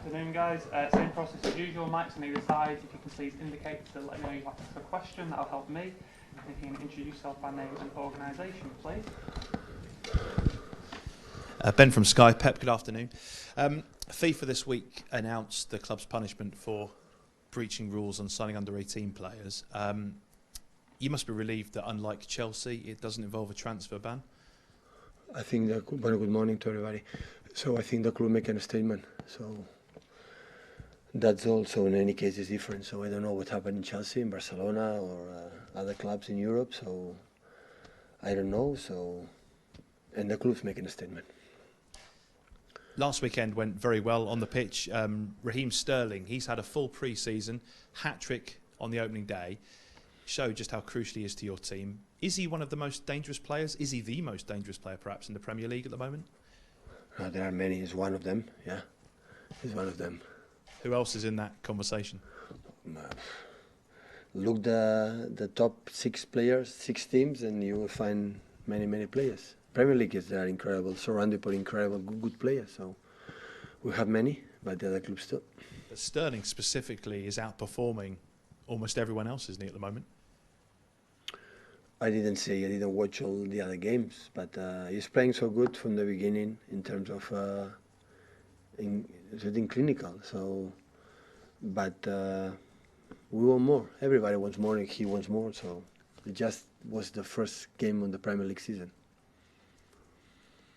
Afternoon, guys. Same process as usual. Mics on either side. If you can please indicate to let me know you'd like to ask a question, that'll help me. And if you can introduce yourself by name and organisation, please. Ben from Sky. Pep, good afternoon. FIFA this week announced the club's punishment for breaching rules on signing under 18 players. You must be relieved that, unlike Chelsea, it doesn't involve a transfer ban. I think that very good morning to everybody. So I think the club making a statement. So that's also in any case is different. So I don't know what happened in Chelsea, in Barcelona, or other clubs in Europe. So I don't know. So and the club's making a statement. Last weekend went very well on the pitch. Raheem Sterling, he's had a full pre-season, hat-trick on the opening day. Showed just how crucial he is to your team. Is he one of the most dangerous players? Is he the most dangerous player, perhaps, in the Premier League at the moment? No, there are many. He's one of them. Yeah, he's one of them. Who else is in that conversation? Look the top 6 players, 6 teams, and you will find many players. Premier League is there incredible, surrounded by incredible good players. So we have many, but the other clubs too. But Sterling specifically is outperforming almost everyone else, isn't he, at the moment? I didn't watch all the other games, but he's playing so good from the beginning in terms of in clinical. So, but we want more. Everybody wants more, and he wants more. So, it just was the first game on the Premier League season.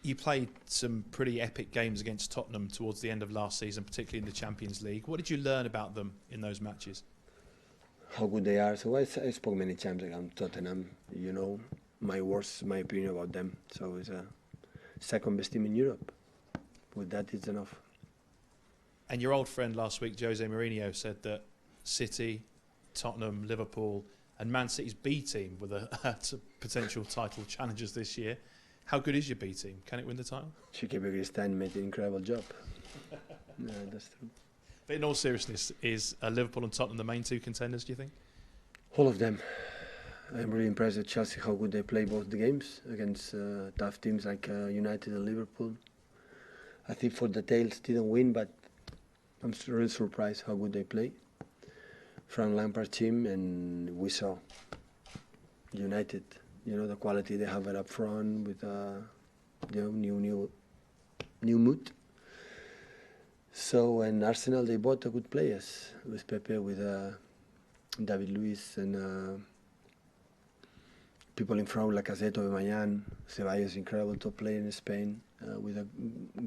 You played some pretty epic games against Tottenham towards the end of last season, particularly in the Champions League. What did you learn about them in those matches? How good they are. So I spoke many times about Tottenham. You know, my opinion about them. So it's a second best team in Europe. With that, it's enough. And your old friend last week, Jose Mourinho, said that City, Tottenham, Liverpool and Man City's B team were the potential title challengers this year. How good is your B team? Can it win the title? Chiqui Begiristain made an incredible job. Yeah, that's true. But in all seriousness, is Liverpool and Tottenham the main 2 contenders, do you think? All of them. I'm really impressed with Chelsea, how good they play both the games against tough teams like United and Liverpool. I think for the tails didn't win, but I'm really surprised how good they play. Frank Lampard's team, and we saw United. You know, the quality they have up front with new mood. So, and Arsenal, they bought a good players with Pepe, with David Luiz, and people in front like Lacazette, Aubameyang, Ceballos, incredible top player in Spain with a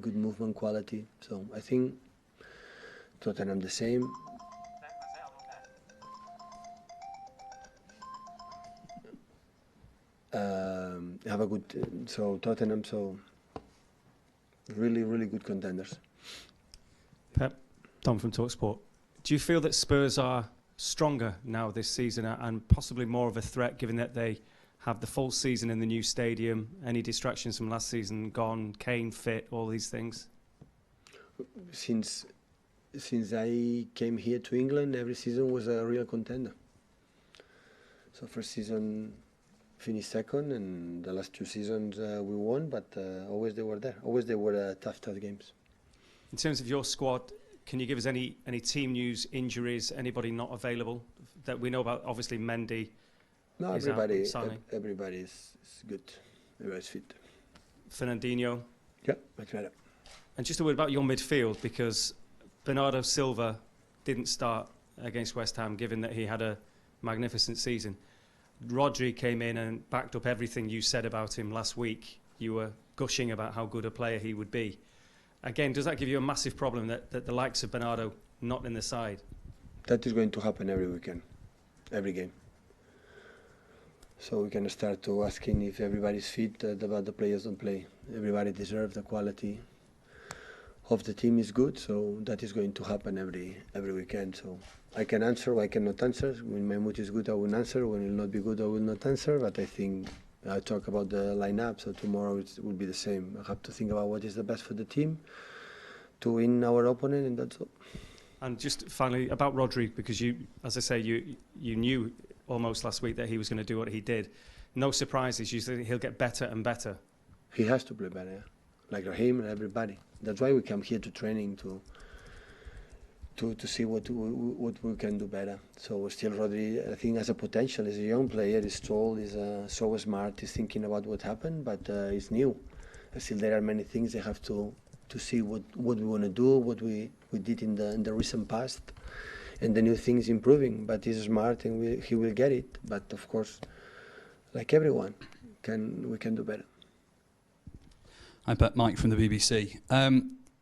good movement quality. So I think Tottenham the same. Have a good so Tottenham, so really good contenders. Pep, Tom from TalkSport. Do you feel that Spurs are stronger now this season and possibly more of a threat, given that they have the full season in the new stadium, any distractions from last season gone, Kane fit, all these things? Since I came here to England, every season was a real contender. So first season finished second, and the last 2 seasons we won, but always they were there. Always they were tough games. In terms of your squad, can you give us any team news, injuries, anybody not available that we know about? Obviously, Mendy. No, everybody is good. Everybody's fit. Fernandinho. Yeah, much better. And just a word about your midfield, because Bernardo Silva didn't start against West Ham, given that he had a magnificent season. Rodri came in and backed up everything you said about him last week. You were gushing about how good a player he would be. Again, does that give you a massive problem that the likes of Bernardo not in the side? That is going to happen every weekend, every game. So we can start to asking if everybody's fit, about the players don't play. Everybody deserves the quality of the team is good, so that is going to happen every weekend. So I can answer, I cannot answer. When my mood is good, I will answer. When it will not be good, I will not answer. But I think I talk about the lineup, so tomorrow it will be the same. I have to think about what is the best for the team to win our opponent, and that's all. And just finally about Rodri, because you, as I say, you knew almost last week that he was going to do what he did. No surprises. You think he'll get better and better? He has to play better, like Raheem and everybody. That's why we come here to training to see what we can do better. So still Rodri, I think, has a potential. He's a young player. He's tall. He's so smart. He's thinking about what happened, but he's new. Still, there are many things they have to see what we want to do, what we did in the recent past, and the new things improving. But he's smart, and he will get it. But of course, like everyone, we can do better. Hi, Pep. Mike from the BBC.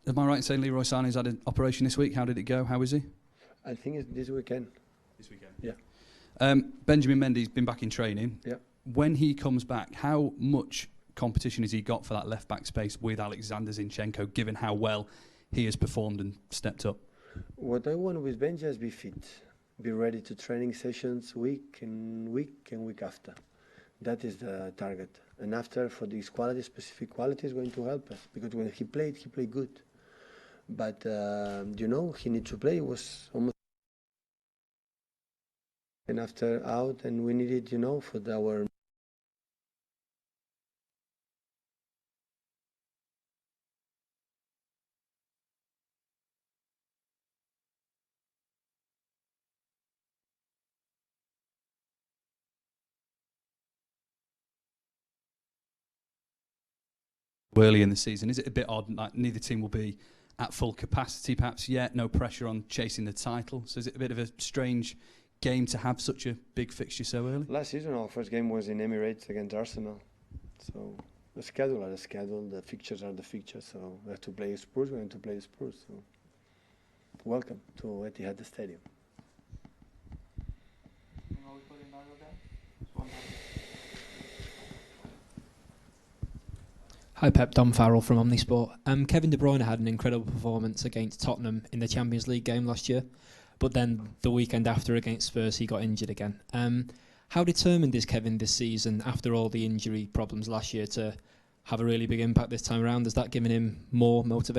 Am I right in saying Leroy Sané's had an operation this week? How did it go? How is he? I think it's this weekend. This weekend? Yeah. Benjamin Mendy's been back in training. Yeah. When he comes back, how much competition has he got for that left-back space with Alexander Zinchenko, given how well he has performed and stepped up? What I want with Benji is be fit, be ready to training sessions week and week after. That is the target. And after, for these qualities, specific qualities, going to help us. Because when he played good. But, he needs to play. It was almost... And after out, and we needed, for our... Early in the season, is it a bit odd, like neither team will be at full capacity perhaps yet, no pressure on chasing the title, so is it a bit of a strange game to have such a big fixture so early? Last season our first game was in Emirates against Arsenal, so the schedule are the schedule, the fixtures are the fixtures, so we have to play Spurs, we're going to play Spurs, so welcome to Etihad Stadium. Hi Pep, Dom Farrell from Omnisport. Kevin De Bruyne had an incredible performance against Tottenham in the Champions League game last year, but then the weekend after against Spurs he got injured again. How determined is Kevin this season, after all the injury problems last year, to have a really big impact this time around? Has that given him more motivation?